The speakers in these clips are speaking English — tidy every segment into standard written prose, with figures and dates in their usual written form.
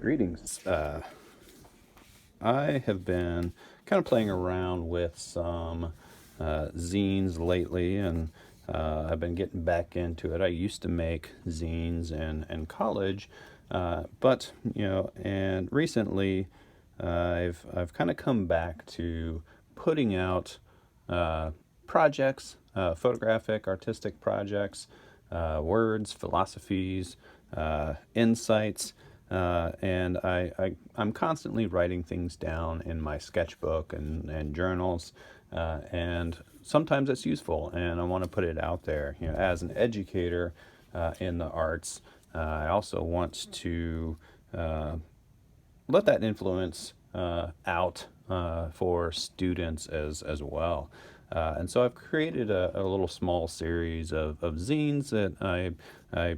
Greetings. I have been kind of playing around with some zines lately, and I've been getting back into it. I used to make zines in college, but and recently I've kind of come back to putting out uh, projects, photographic, artistic projects, words, philosophies, insights. I'm constantly writing things down in my sketchbook and journals, and sometimes it's useful, and I want to put it out there. As an educator in the arts, I also want to uh, let that influence out for students as well. And so I've created a little small series of zines that I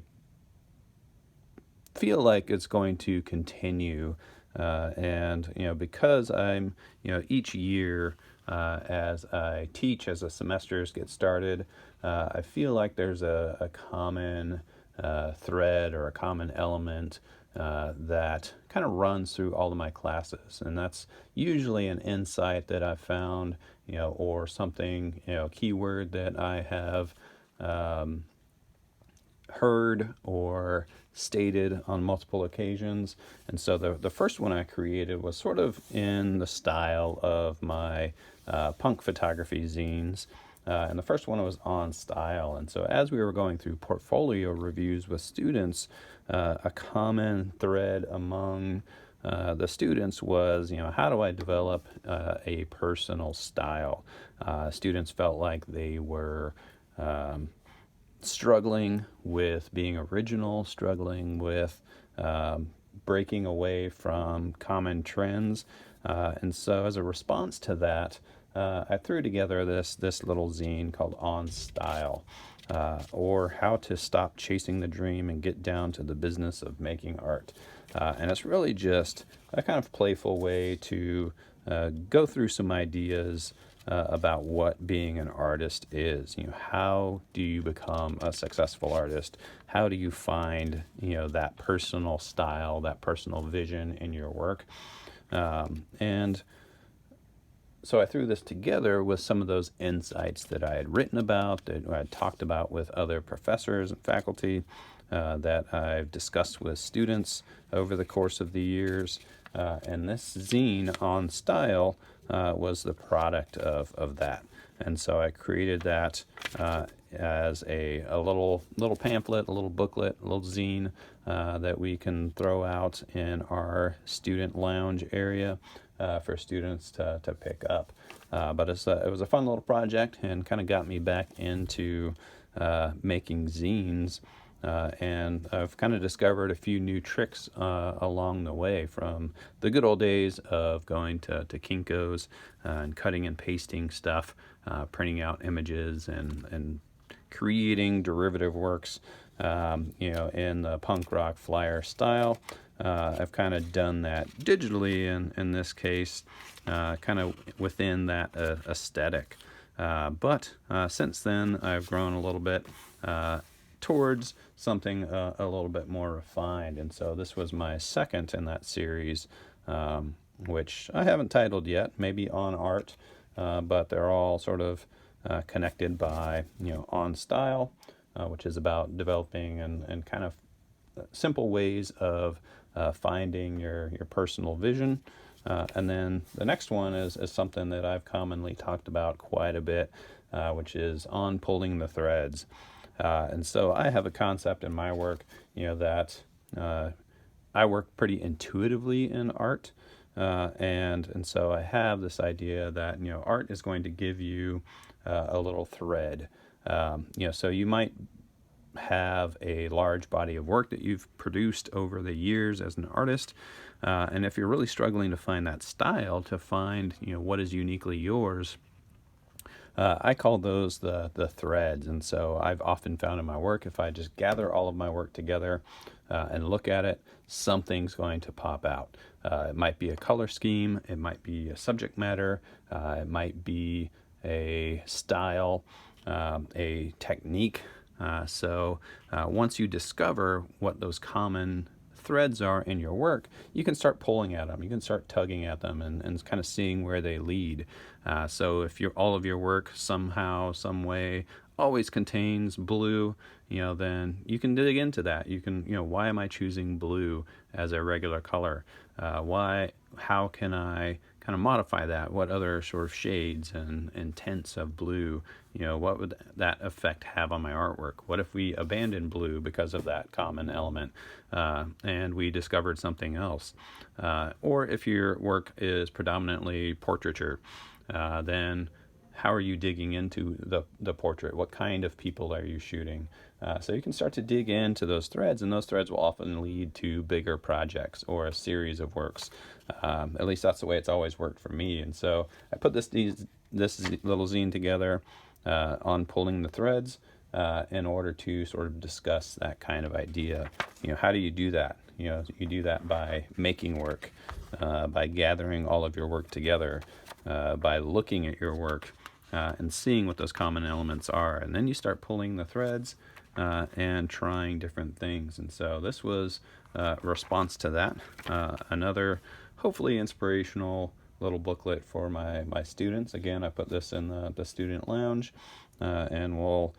feel like it's going to continue. And because I'm each year as I teach, as the semesters get started, I feel like there's a common thread or a common element that kind of runs through all of my classes, and that's usually an insight that I found, or something, keyword that I have um, heard or stated on multiple occasions. And so the first one I created was sort of in the style of my punk photography zines. And the first one was on style. And so as we were going through portfolio reviews with students, a common thread among the students was, how do I develop a personal style? Students felt like they were struggling with being original, struggling with breaking away from common trends. And so, as a response to that, I threw together this little zine called On Style, or How to Stop Chasing the Dream and Get Down to the Business of Making Art. And it's really just a kind of playful way to go through some ideas about what being an artist is. How do you become a successful artist? How do you find that personal style, that personal vision in your work? And so I threw this together with some of those insights that I had written about, that I had talked about with other professors and faculty, that I've discussed with students over the course of the years. And this zine on style was the product of that. And so I created that as a little pamphlet, a little booklet, a little zine that we can throw out in our student lounge area for students to pick up. But it was a fun little project, and kind of got me back into making zines. And I've kind of discovered a few new tricks along the way, from the good old days of going to Kinko's and cutting and pasting stuff, printing out images and creating derivative works, in the punk rock flyer style. I've kind of done that digitally in this case, kind of within that aesthetic. But since then, I've grown a little bit towards something a little bit more refined. And so this was my second in that series, which I haven't titled yet, maybe On Art, but they're all sort of connected by, On Style, which is about developing and kind of simple ways of finding your personal vision. And then the next one is something that I've commonly talked about quite a bit, which is On Pulling the Threads. And so I have a concept in my work, that I work pretty intuitively in art. And so I have this idea that, art is going to give you a little thread. So you might have a large body of work that you've produced over the years as an artist. And if you're really struggling to find that style, to find, what is uniquely yours, I call those the threads. And so I've often found in my work, if I just gather all of my work together and look at it, something's going to pop out. It might be a color scheme, it might be a subject matter, it might be a style, a technique. So once you discover what those common threads are in your work, you can start pulling at them. You can start tugging at them and kind of seeing where they lead. So if all of your work somehow, some way, always contains blue, then you can dig into that. You can, why am I choosing blue as a regular color? How can I kind of modify that? What other sort of shades and tints of blue, what would that effect have on my artwork? What if we abandoned blue because of that common element, and we discovered something else? Or if your work is predominantly portraiture, then how are you digging into the portrait? What kind of people are you shooting? So you can start to dig into those threads, and those threads will often lead to bigger projects or a series of works. At least that's the way it's always worked for me. And so I put this little zine together on pulling the threads in order to sort of discuss that kind of idea. How do you do that? You do that by making work, by gathering all of your work together, by looking at your work and seeing what those common elements are. And then you start pulling the threads and trying different things. And so this was a response to that. Another hopefully inspirational little booklet for my students. Again, I put this in the student lounge, and we'll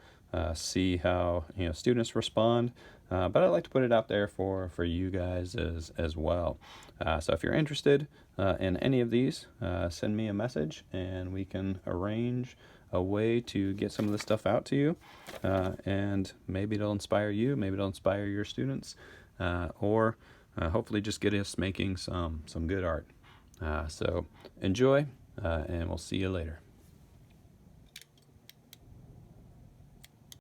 see how students respond. But I'd like to put it out there for you guys as well. So if you're interested in any of these, send me a message and we can arrange a way to get some of this stuff out to you. And maybe it'll inspire you, maybe it'll inspire your students, or hopefully just get us making some good art. So enjoy, and we'll see you later.